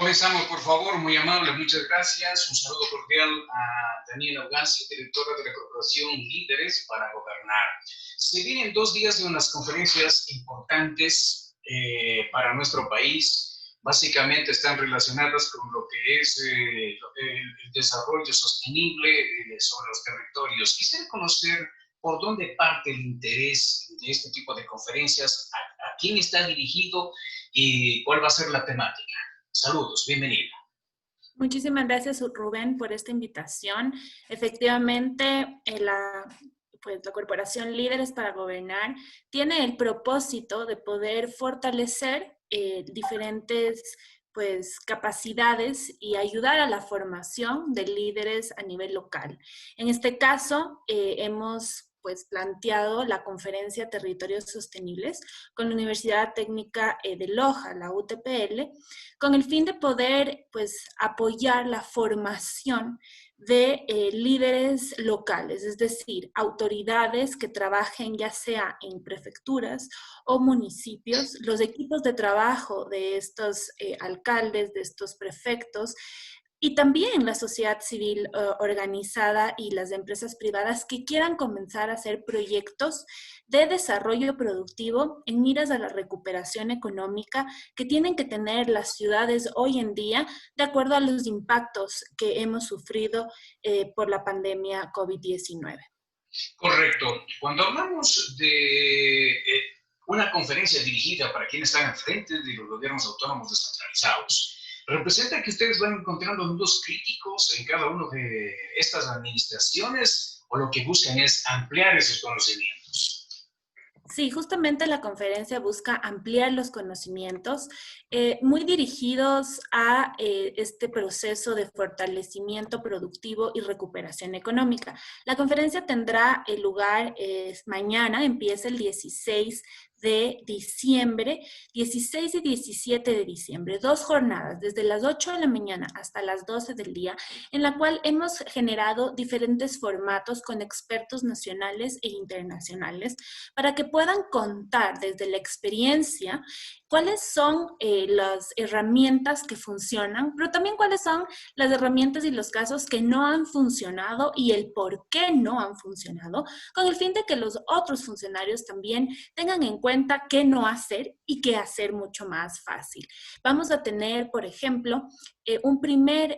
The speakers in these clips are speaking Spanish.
Comenzamos, por favor, muy amable, muchas gracias. Un saludo cordial a Daniela Ugasi, directora de la Corporación Líderes para Gobernar. Se vienen 2 días de unas conferencias importantes para nuestro país. Básicamente están relacionadas con lo que es el desarrollo sostenible sobre los territorios. Quisiera conocer por dónde parte el interés de este tipo de conferencias, a quién está dirigido y cuál va a ser la temática. Saludos, bienvenida. Muchísimas gracias, Rubén, por esta invitación. Efectivamente, la Corporación Líderes para Gobernar tiene el propósito de poder fortalecer diferentes capacidades y ayudar a la formación de líderes a nivel local. En este caso, hemos planteado la conferencia Territorios Sostenibles con la Universidad Técnica de Loja, la UTPL, con el fin de poder apoyar la formación de líderes locales, es decir, autoridades que trabajen ya sea en prefecturas o municipios, los equipos de trabajo de estos alcaldes, de estos prefectos, y también la sociedad civil organizada y las empresas privadas que quieran comenzar a hacer proyectos de desarrollo productivo en miras a la recuperación económica que tienen que tener las ciudades hoy en día de acuerdo a los impactos que hemos sufrido por la pandemia COVID-19. Correcto. Cuando hablamos de una conferencia dirigida para quienes están al frente de los gobiernos autónomos descentralizados, ¿representa que ustedes van encontrando nudos críticos en cada una de estas administraciones o lo que buscan es ampliar esos conocimientos? Sí, justamente la conferencia busca ampliar los conocimientos muy dirigidos a este proceso de fortalecimiento productivo y recuperación económica. La conferencia tendrá lugar mañana, empieza el 16 de diciembre, 16 y 17 de diciembre, 2 jornadas, desde las 8 de la mañana hasta las 12 del día, en la cual hemos generado diferentes formatos con expertos nacionales e internacionales para que puedan contar desde la experiencia cuáles son las herramientas que funcionan, pero también cuáles son las herramientas y los casos que no han funcionado y el por qué no han funcionado, con el fin de que los otros funcionarios también tengan en cuenta qué no hacer y qué hacer mucho más fácil. Vamos a tener, por ejemplo, un primer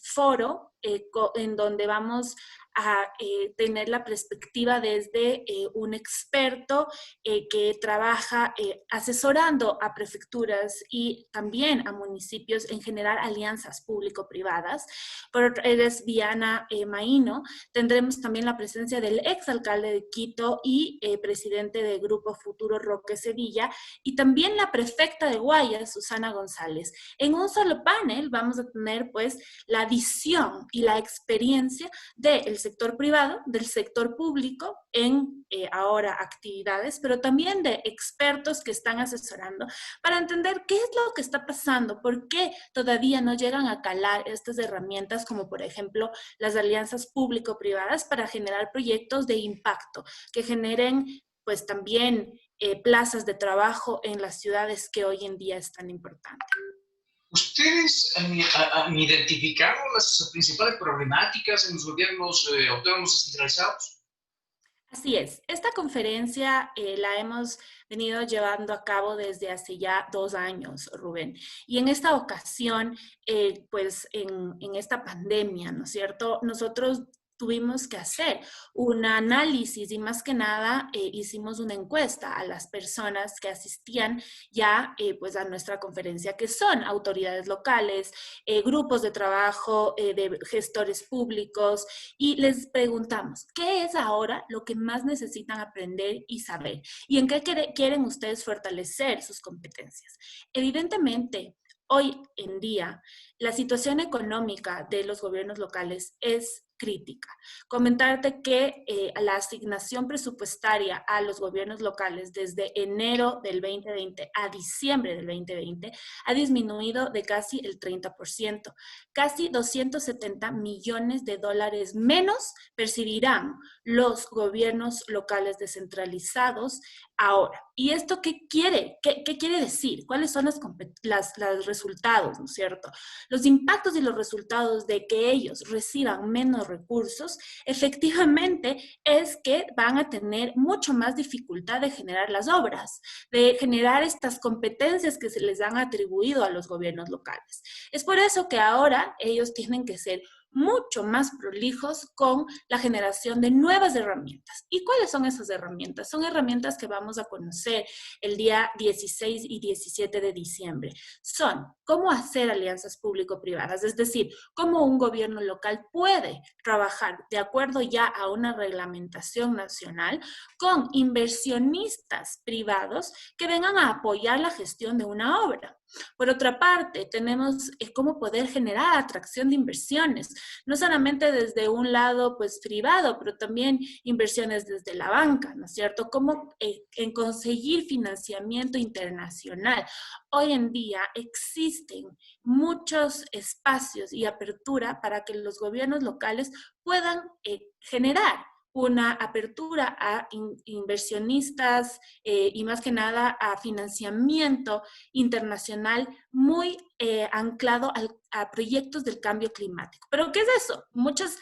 foro en donde vamos a tener la perspectiva desde un experto que trabaja asesorando a prefecturas y también a municipios en generar alianzas público-privadas. Por otra, eres Viana Maíno. Tendremos también la presencia del exalcalde de Quito y presidente del Grupo Futuro Roque Sevilla, y también la prefecta de Guayas, Susana González. En un solo panel vamos a tener la visión y la experiencia del sector privado, del sector público en ahora actividades, pero también de expertos que están asesorando para entender qué es lo que está pasando, por qué todavía no llegan a calar estas herramientas como por ejemplo las alianzas público-privadas para generar proyectos de impacto que generen también plazas de trabajo en las ciudades que hoy en día es tan importante. ¿Ustedes han identificado las principales problemáticas en los gobiernos autónomos descentralizados? Así es. Esta conferencia la hemos venido llevando a cabo desde hace ya 2 años, Rubén. Y en esta ocasión, en esta pandemia, ¿no es cierto? Nosotros tuvimos que hacer un análisis y más que nada hicimos una encuesta a las personas que asistían ya a nuestra conferencia, que son autoridades locales, grupos de trabajo de gestores públicos, y les preguntamos, ¿qué es ahora lo que más necesitan aprender y saber? ¿Y en qué quieren ustedes fortalecer sus competencias? Evidentemente, hoy en día, la situación económica de los gobiernos locales es crítica. Comentarte que la asignación presupuestaria a los gobiernos locales desde enero del 2020 a diciembre del 2020 ha disminuido de casi el 30%. Casi 270 millones de dólares menos percibirán los gobiernos locales descentralizados ahora. ¿Y esto qué quiere? ¿Qué quiere decir? ¿Cuáles son los resultados, ¿no es cierto? Los impactos y los resultados de que ellos reciban menos recursos, efectivamente es que van a tener mucho más dificultad de generar las obras, de generar estas competencias que se les han atribuido a los gobiernos locales. Es por eso que ahora ellos tienen que ser mucho más prolijos con la generación de nuevas herramientas. ¿Y cuáles son esas herramientas? Son herramientas que vamos a conocer el día 16 y 17 de diciembre. Son cómo hacer alianzas público-privadas, es decir, cómo un gobierno local puede trabajar de acuerdo ya a una reglamentación nacional con inversionistas privados que vengan a apoyar la gestión de una obra. Por otra parte, tenemos cómo poder generar atracción de inversiones, no solamente desde un lado pues privado, pero también inversiones desde la banca, ¿no es cierto? Cómo en conseguir financiamiento internacional. Hoy en día existen muchos espacios y apertura para que los gobiernos locales puedan generar una apertura a inversionistas y más que nada a financiamiento internacional muy anclado a proyectos del cambio climático. ¿Pero qué es eso? Muchas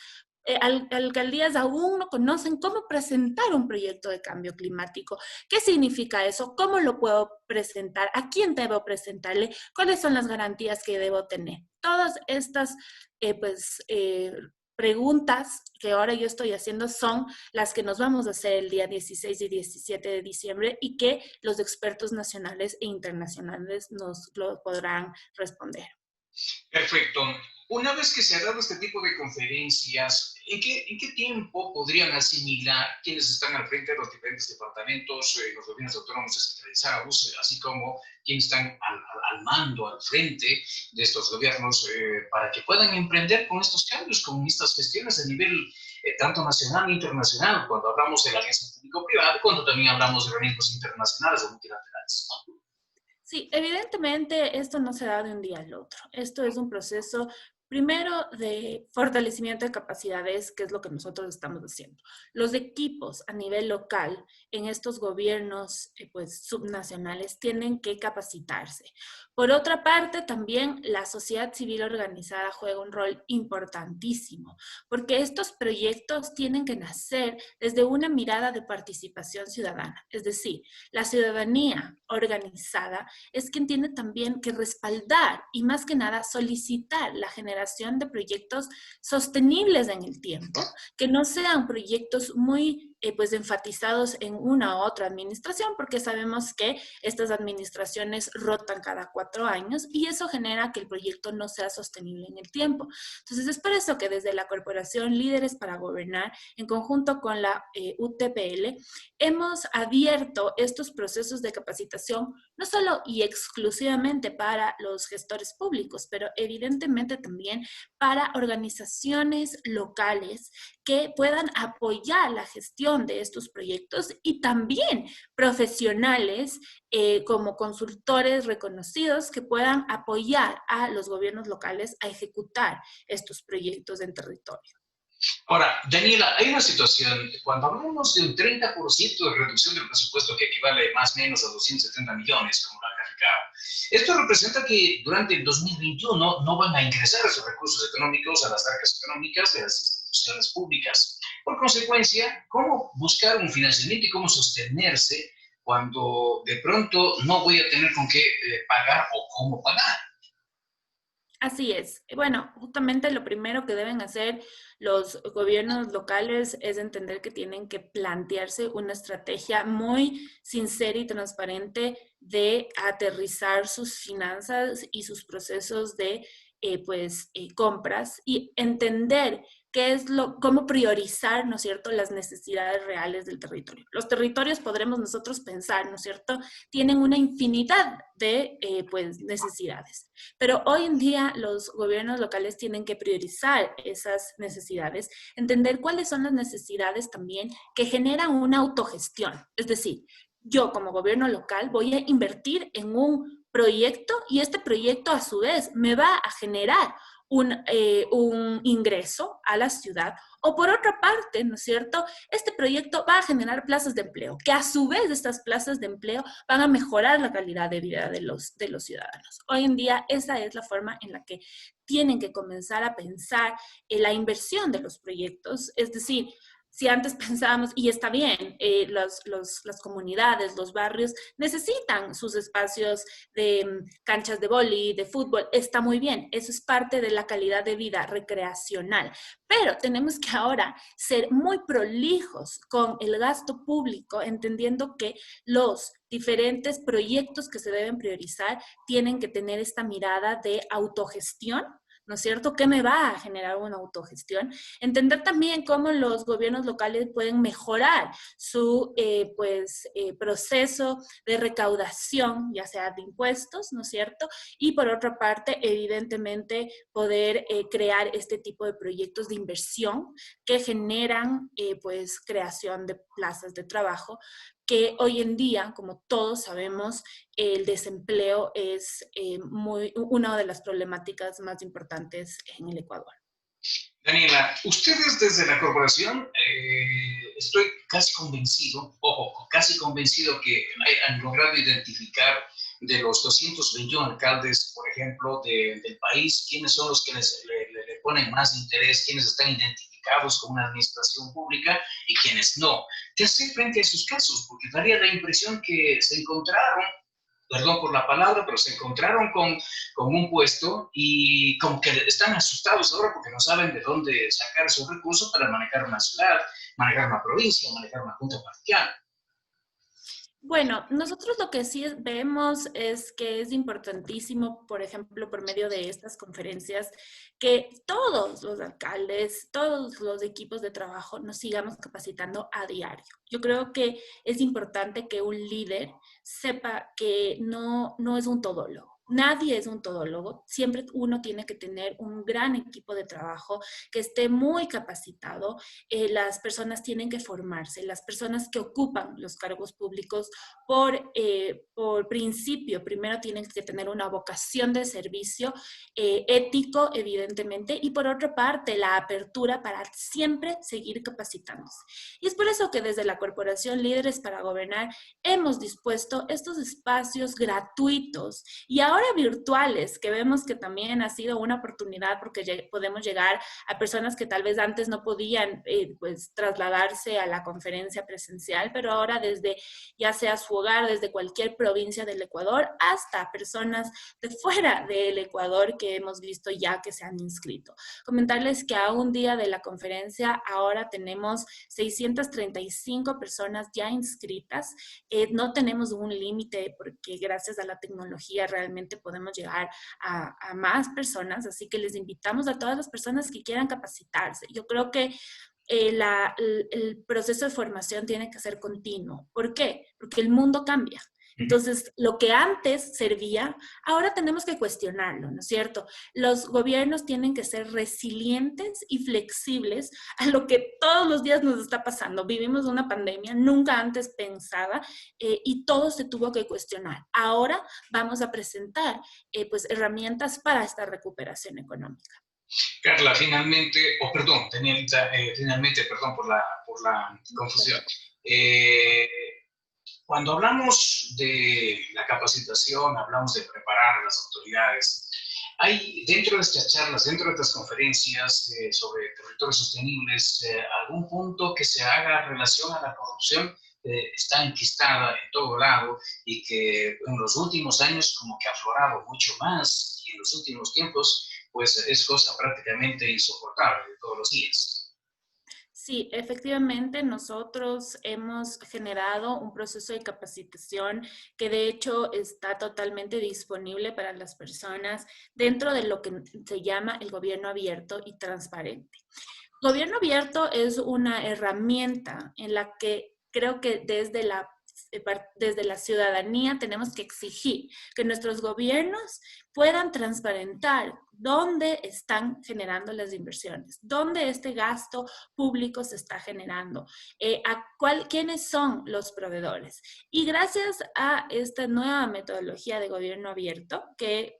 alcaldías aún no conocen cómo presentar un proyecto de cambio climático. ¿Qué significa eso? ¿Cómo lo puedo presentar? ¿A quién debo presentarle? ¿Cuáles son las garantías que debo tener? Todas estas, preguntas que ahora yo estoy haciendo son las que nos vamos a hacer el día 16 y 17 de diciembre y que los expertos nacionales e internacionales nos lo podrán responder. Perfecto. Una vez que se ha dado este tipo de conferencias, en qué tiempo podrían asimilar quienes están al frente de los diferentes departamentos, los gobiernos autónomos descentralizados, así como quienes están al mando, al frente de estos gobiernos, para que puedan emprender con estos cambios, con estas gestiones a nivel tanto nacional e internacional, cuando hablamos de la alianza público-privada, cuando también hablamos de organismos internacionales o multilaterales? Sí, evidentemente esto no se da de un día al otro. Esto es un proceso, primero, de fortalecimiento de capacidades, que es lo que nosotros estamos haciendo. Los equipos a nivel local en estos gobiernos pues, subnacionales tienen que capacitarse. Por otra parte, también la sociedad civil organizada juega un rol importantísimo, porque estos proyectos tienen que nacer desde una mirada de participación ciudadana, es decir, la ciudadanía organizada es quien tiene también que respaldar y más que nada solicitar la generación de proyectos sostenibles en el tiempo, que no sean proyectos muy pues enfatizados en una u otra administración, porque sabemos que estas administraciones rotan cada 4 años y eso genera que el proyecto no sea sostenible en el tiempo. Entonces es por eso que desde la Corporación Líderes para Gobernar, en conjunto con la UTPL, hemos abierto estos procesos de capacitación no solo y exclusivamente para los gestores públicos, pero evidentemente también para organizaciones locales que puedan apoyar la gestión de estos proyectos y también profesionales como consultores reconocidos que puedan apoyar a los gobiernos locales a ejecutar estos proyectos en territorio. Ahora, Daniela, hay una situación, cuando hablamos de un 30% de reducción del presupuesto que equivale más o menos a 270 millones, como la graficaba, esto representa que durante el 2021 no van a ingresar esos recursos económicos a las arcas económicas de las instituciones públicas. Por consecuencia, ¿cómo buscar un financiamiento y cómo sostenerse cuando de pronto no voy a tener con qué pagar o cómo pagar? Así es. Bueno, justamente lo primero que deben hacer los gobiernos locales es entender que tienen que plantearse una estrategia muy sincera y transparente de aterrizar sus finanzas y sus procesos de compras y entender cómo priorizar, ¿no es cierto?, las necesidades reales del territorio. Los territorios, podremos nosotros pensar, ¿no es cierto?, tienen una infinidad de necesidades. Pero hoy en día los gobiernos locales tienen que priorizar esas necesidades, entender cuáles son las necesidades también que generan una autogestión. Es decir, yo como gobierno local voy a invertir en un proyecto y este proyecto a su vez me va a generar un ingreso a la ciudad, o por otra parte, ¿no es cierto? Este proyecto va a generar plazas de empleo, que a su vez estas plazas de empleo van a mejorar la calidad de vida de los ciudadanos. Hoy en día esa es la forma en la que tienen que comenzar a pensar en la inversión de los proyectos, es decir, si antes pensábamos, y está bien, las comunidades, los barrios necesitan sus espacios de canchas de vóley, de fútbol, está muy bien, eso es parte de la calidad de vida recreacional, pero tenemos que ahora ser muy prolijos con el gasto público, entendiendo que los diferentes proyectos que se deben priorizar tienen que tener esta mirada de autogestión, ¿no es cierto? ¿Qué me va a generar una autogestión? Entender también cómo los gobiernos locales pueden mejorar su proceso de recaudación, ya sea de impuestos, ¿no es cierto? Y por otra parte, evidentemente, poder crear este tipo de proyectos de inversión que generan creación de plazas de trabajo, que hoy en día, como todos sabemos, el desempleo es una de las problemáticas más importantes en el Ecuador. Daniela, ustedes desde la corporación, estoy casi convencido, ojo, casi convencido que han logrado identificar de los 221 alcaldes, por ejemplo, del país, quiénes son los que le ponen más interés, quiénes están identificados con una administración pública y quiénes no. ¿Qué hacer frente a esos casos? Porque daría la impresión que se encontraron, perdón por la palabra, pero se encontraron con un puesto y como que están asustados ahora porque no saben de dónde sacar sus recursos para manejar una ciudad, manejar una provincia, manejar una junta parroquial. Bueno, nosotros lo que sí vemos es que es importantísimo, por ejemplo, por medio de estas conferencias, que todos los alcaldes, todos los equipos de trabajo nos sigamos capacitando a diario. Yo creo que es importante que un líder sepa que no es un todólogo. Nadie es un todólogo, siempre uno tiene que tener un gran equipo de trabajo que esté muy capacitado, las personas tienen que formarse, las personas que ocupan los cargos públicos por principio, primero tienen que tener una vocación de servicio ético, evidentemente, y por otra parte, la apertura para siempre seguir capacitándose. Y es por eso que desde la Corporación Líderes para Gobernar hemos dispuesto estos espacios gratuitos y ahora virtuales, que vemos que también ha sido una oportunidad porque podemos llegar a personas que tal vez antes no podían trasladarse a la conferencia presencial, pero ahora desde ya sea su hogar, desde cualquier provincia del Ecuador hasta personas de fuera del Ecuador que hemos visto ya que se han inscrito. Comentarles que a un día de la conferencia ahora tenemos 635 personas ya inscritas. No tenemos un límite porque gracias a la tecnología realmente podemos llegar a más personas, así que les invitamos a todas las personas que quieran capacitarse. Yo creo que el proceso de formación tiene que ser continuo. ¿Por qué? Porque el mundo cambia. Entonces, lo que antes servía, ahora tenemos que cuestionarlo, ¿no es cierto? Los gobiernos tienen que ser resilientes y flexibles a lo que todos los días nos está pasando. Vivimos una pandemia nunca antes pensada y todo se tuvo que cuestionar. Ahora vamos a presentar herramientas para esta recuperación económica. Carla, finalmente, perdón, Danielita, finalmente, perdón por la confusión. Cuando hablamos de la capacitación, hablamos de preparar a las autoridades. ¿Hay dentro de estas charlas, dentro de estas conferencias sobre territorios sostenibles, algún punto que se haga relación a la corrupción? Está enquistada en todo lado y que en los últimos años como que ha aflorado mucho más y en los últimos tiempos pues es cosa prácticamente insoportable de todos los días. Sí, efectivamente, nosotros hemos generado un proceso de capacitación que de hecho está totalmente disponible para las personas dentro de lo que se llama el gobierno abierto y transparente. Gobierno abierto es una herramienta en la que creo que desde la ciudadanía tenemos que exigir que nuestros gobiernos puedan transparentar dónde están generando las inversiones, dónde este gasto público se está generando, quiénes son los proveedores. Y gracias a esta nueva metodología de gobierno abierto que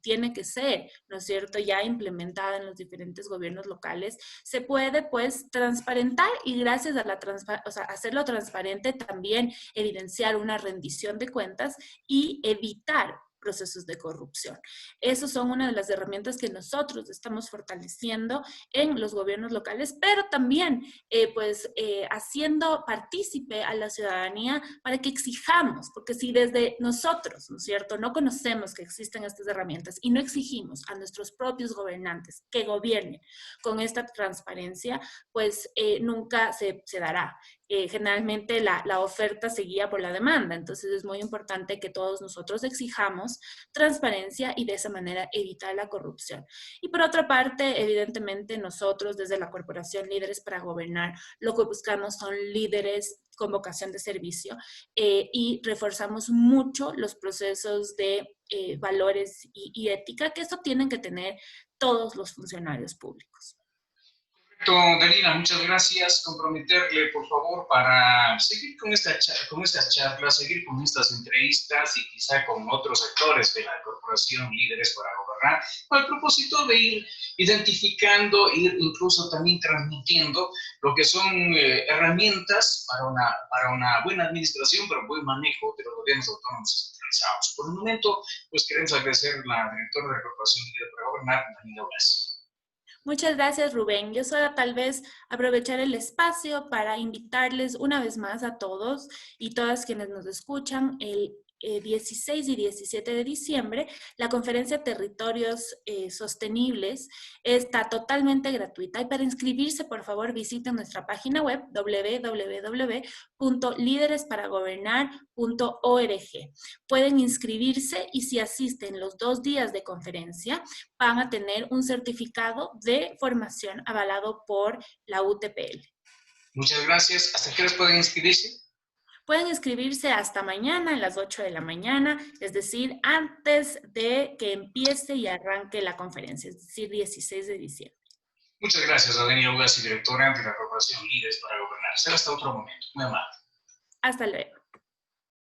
tiene que ser, ¿no es cierto?, ya implementada en los diferentes gobiernos locales, se puede pues transparentar y gracias a hacerlo transparente también evidenciar una rendición de cuentas y evitar procesos de corrupción. Esas son una de las herramientas que nosotros estamos fortaleciendo en los gobiernos locales, pero también haciendo partícipe a la ciudadanía para que exijamos, porque si desde nosotros, ¿no es cierto?, no conocemos que existen estas herramientas y no exigimos a nuestros propios gobernantes que gobiernen con esta transparencia, pues nunca se dará. Generalmente la oferta se guía por la demanda, entonces es muy importante que todos nosotros exijamos transparencia y de esa manera evitar la corrupción. Y por otra parte, evidentemente nosotros desde la Corporación Líderes para Gobernar lo que buscamos son líderes con vocación de servicio y reforzamos mucho los procesos de valores y ética que esto tienen que tener todos los funcionarios públicos. Danila, muchas gracias. Comprometerle, por favor, para seguir con estas charlas, seguir con estas entrevistas y quizá con otros actores de la Corporación Líderes para Gobernar, con el propósito de ir identificando, ir incluso también transmitiendo lo que son herramientas para una buena administración, para un buen manejo de los gobiernos autónomos descentralizados. Por el momento, pues queremos agradecer a la directora de la Corporación Líderes para Gobernar, Danila Ugasi. Muchas gracias, Rubén. Yo solo tal vez aprovechar el espacio para invitarles una vez más a todos y todas quienes nos escuchan el 16 y 17 de diciembre, la conferencia Territorios Sostenibles está totalmente gratuita y para inscribirse, por favor, visiten nuestra página web www.lideresparagobernar.org. Pueden inscribirse y si asisten los 2 días de conferencia, van a tener un certificado de formación avalado por la UTPL. Muchas gracias. ¿Hasta qué horas pueden inscribirse? Pueden inscribirse hasta mañana a las 8 de la mañana, es decir, antes de que empiece y arranque la conferencia, es decir, 16 de diciembre. Muchas gracias, Danila Ugasi, directora de la Corporación Líderes para Gobernar. Será hasta otro momento. Muy amable. Hasta luego.